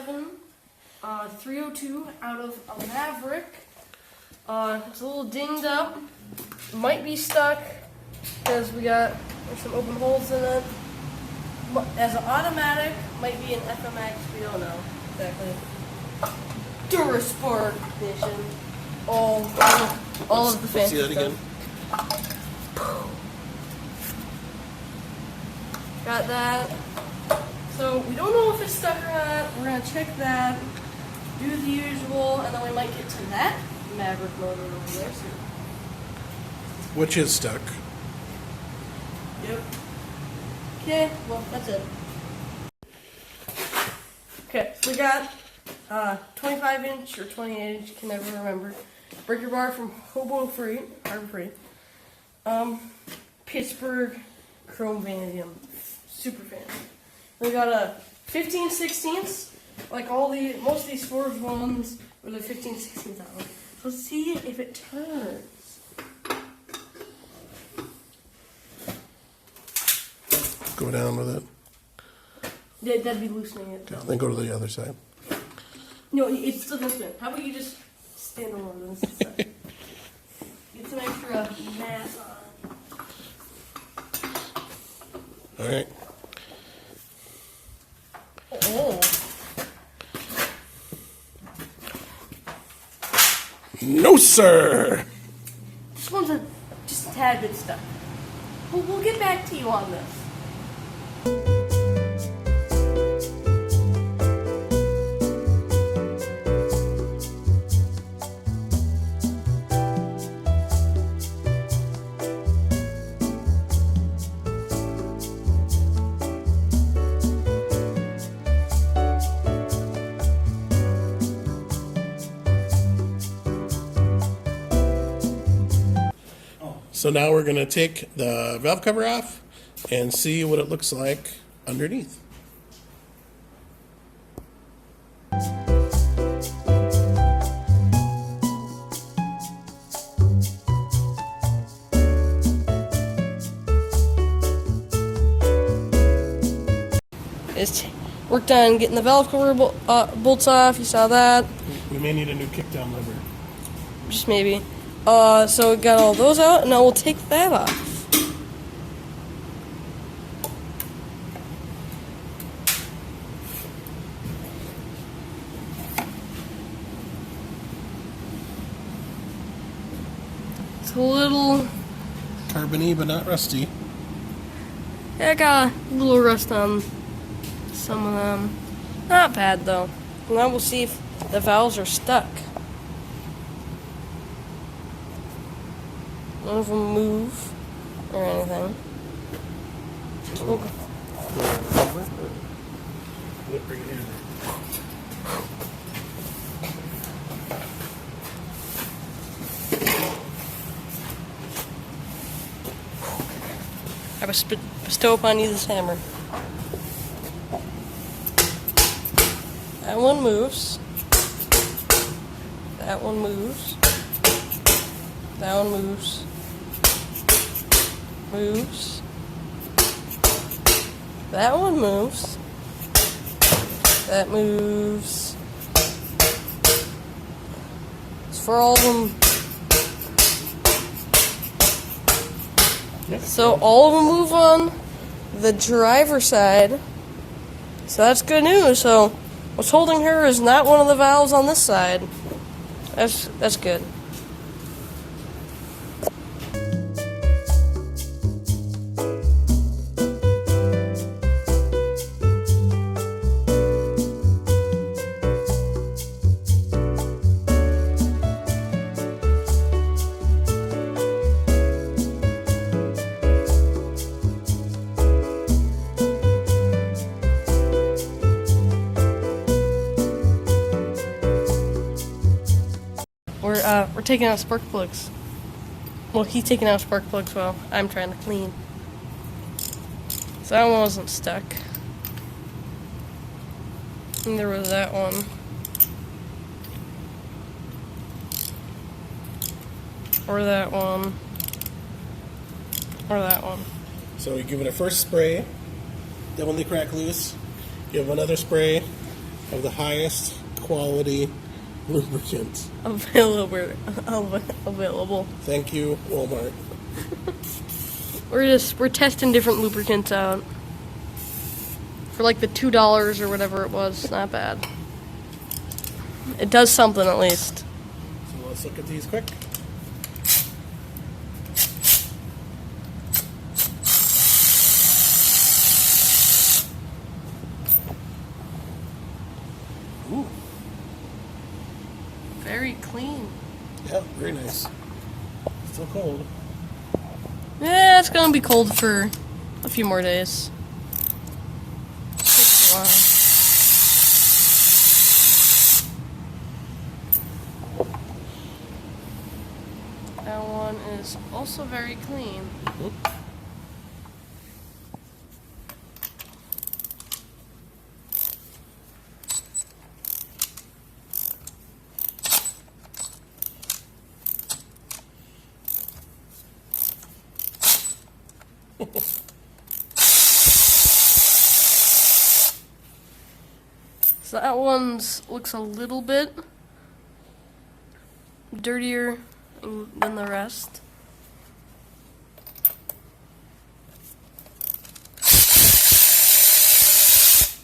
7, 302 out of a Maverick. It's a little dinged up. Might be stuck because there's some open holes in it. As an automatic, might be an FMX. We don't know exactly. Durasport edition. All of the fancy See that again? Got that. So we don't know if it's stuck or not. We're gonna check that, do the usual, and then we might get to that Maverick motor over there soon. Which is stuck. Yep. Okay, well that's it. Okay, so we got 25-inch or 28-inch, can never remember. Breaker bar from Harbor Freight. Pittsburgh Chrome Vanadium. Super fancy. We got a 15/16, like most of these Forge ones with a 15/16 on them. So let's see if it turns. Go down with it. Yeah, that'd be loosening it. Okay, then go to the other side. No, it's still gonna spin. How about you just stand over this side? Get some extra mass on. Alright. Oh. No, sir! This one's just a tad bit stuck. We'll get back to you on this. So now we're going to take the valve cover off and see what it looks like underneath. It's worked on getting the valve cover bolts off. You saw that. We may need a new kickdown lever. Just maybe. So we got all those out, and now we'll take that off. It's a little Carbony, but not rusty. Yeah, I got a little rust on some of them. Not bad though. Now we'll see if the valves are stuck. None of them move or anything. So I bestow upon you this hammer. That one moves. That one moves. That one moves. Moves. That one moves. That moves. It's for all of them. So all of them move on the driver's side. So that's good news. So what's holding her is not one of the valves on this side. That's good. We're taking out spark plugs. Well, he's taking out spark plugs while I'm trying to clean. So that one wasn't stuck. And there was that one. Or that one. Or that one. So you give it a first spray, then when they crack loose, you have another spray, of the highest quality lubricant. Available. Thank you, Walmart. We're testing different lubricants out. For like the $2 or whatever it was. Not bad. It does something at least. So let's look at these quick. Ooh. Very clean. Yeah, very nice. Still cold. Yeah, it's gonna be cold for a few more days. Takes a while. That one is also very clean. Mm-hmm. So that one's looks a little bit dirtier than the rest.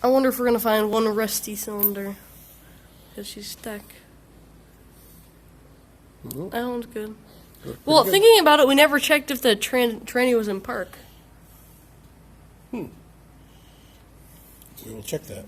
I wonder if we're gonna find one rusty cylinder because she's stuck. Mhm. That one's good. Pretty Well, good. thinking about it, we never checked if the tranny was in park. We will check that.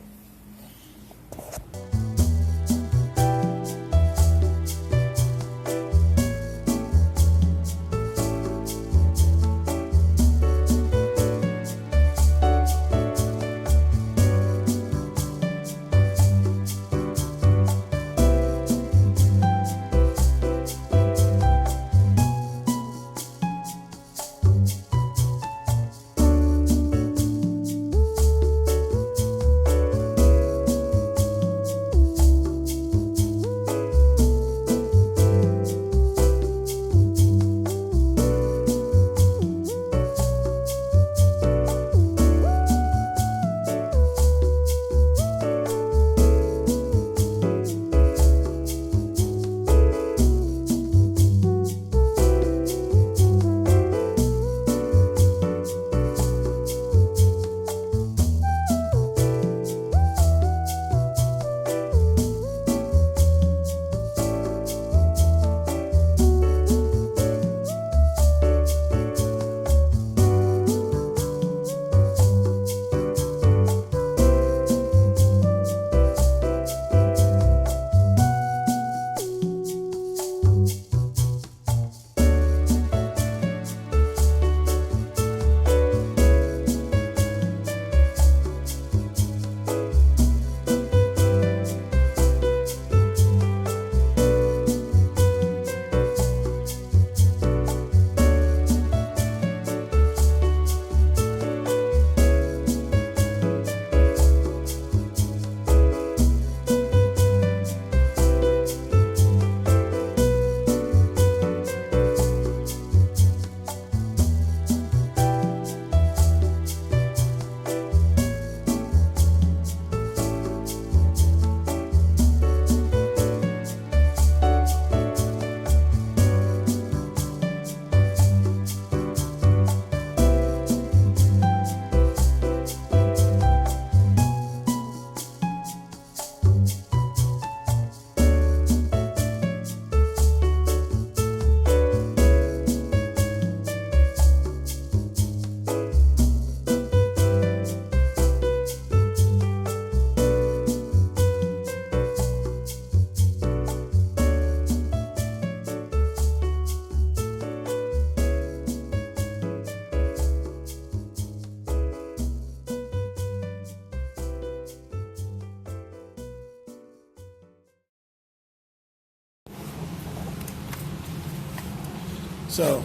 So,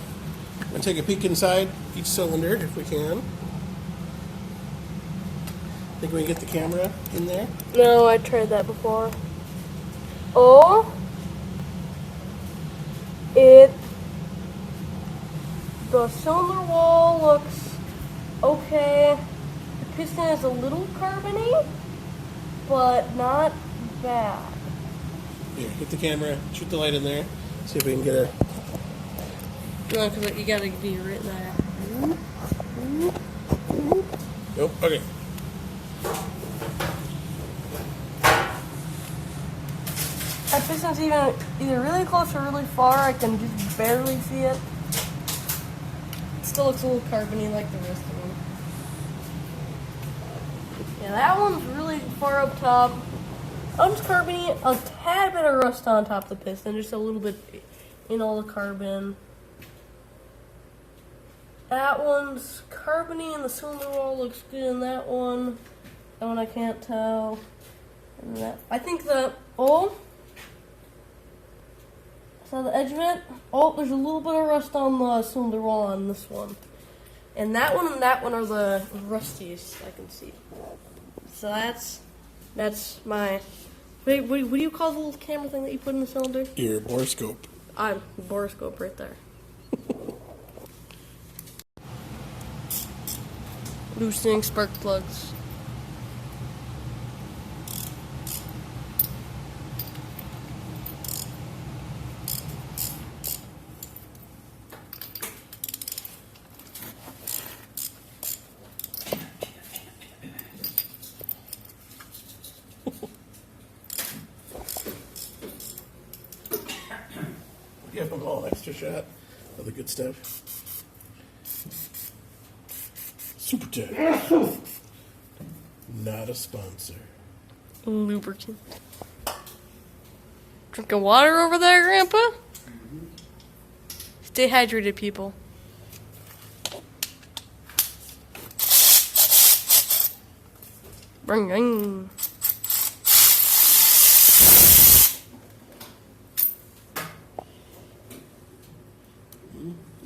I'm going to take a peek inside each cylinder if we can. Think we can get the camera in there? No, I tried that before. Oh, the cylinder wall looks okay. The piston is a little carbony. but not bad. Here, get the camera, shoot the light in there, see if we can get a. No, because you gotta be right there. Nope. Okay. That piston's either really close or really far. I can just barely see it. It still looks a little carbony like the rest of them. Yeah, that one's really far up top. That one's carbony, a tad bit of rust on top of the piston, just a little bit in all the carbon. That one's carbony and the cylinder wall looks good in that one. That one I can't tell. And that, I think the, oh, so the edge of it, oh, there's a little bit of rust on the cylinder wall on this one. And that one are the rustiest I can see. So that's my, wait, what do you call the little camera thing that you put in the cylinder? Your borescope. Borescope right there. Loosening spark plugs. Give them all extra shot of the good stuff. Super Tech. Not a sponsor. Lubricant. Drinking water over there, Grandpa? Stay hydrated, people. Ring, ring.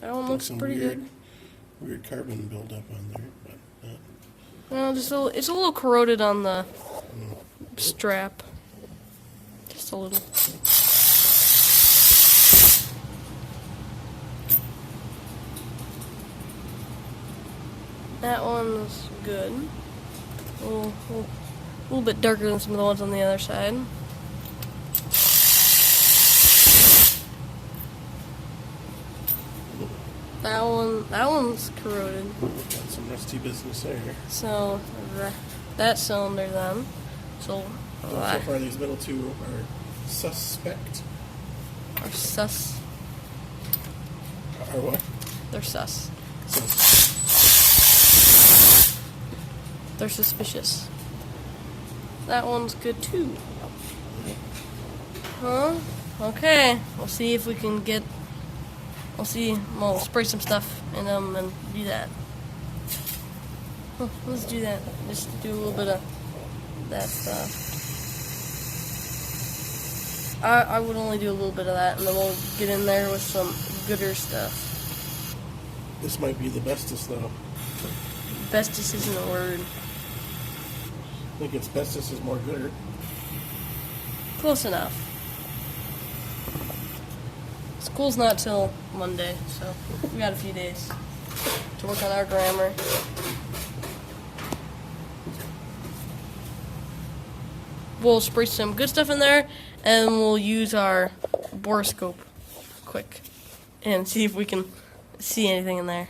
That one looks Some pretty weird, good. Weird carbon buildup on there, but not. Well, it's a little corroded on the strap. Just a little. That one's good. A little bit darker than some of the ones on the other side. That one's corroded. Got some rusty business there. So that cylinder then. So far, these middle two are suspect. Or sus. Or what? They're sus. They're suspicious. That one's good too. Huh? Okay. We'll see if we can get. We'll spray some stuff in them and do that. Let's do that. Just do a little bit of that stuff. I would only do a little bit of that, and then we'll get in there with some gooder stuff. This might be the bestest, though. Bestest isn't a word. I think it's bestest is more gooder. Close enough. School's not till Monday, so we got a few days to work on our grammar. We'll spray some good stuff in there, and we'll use our borescope quick and see if we can see anything in there.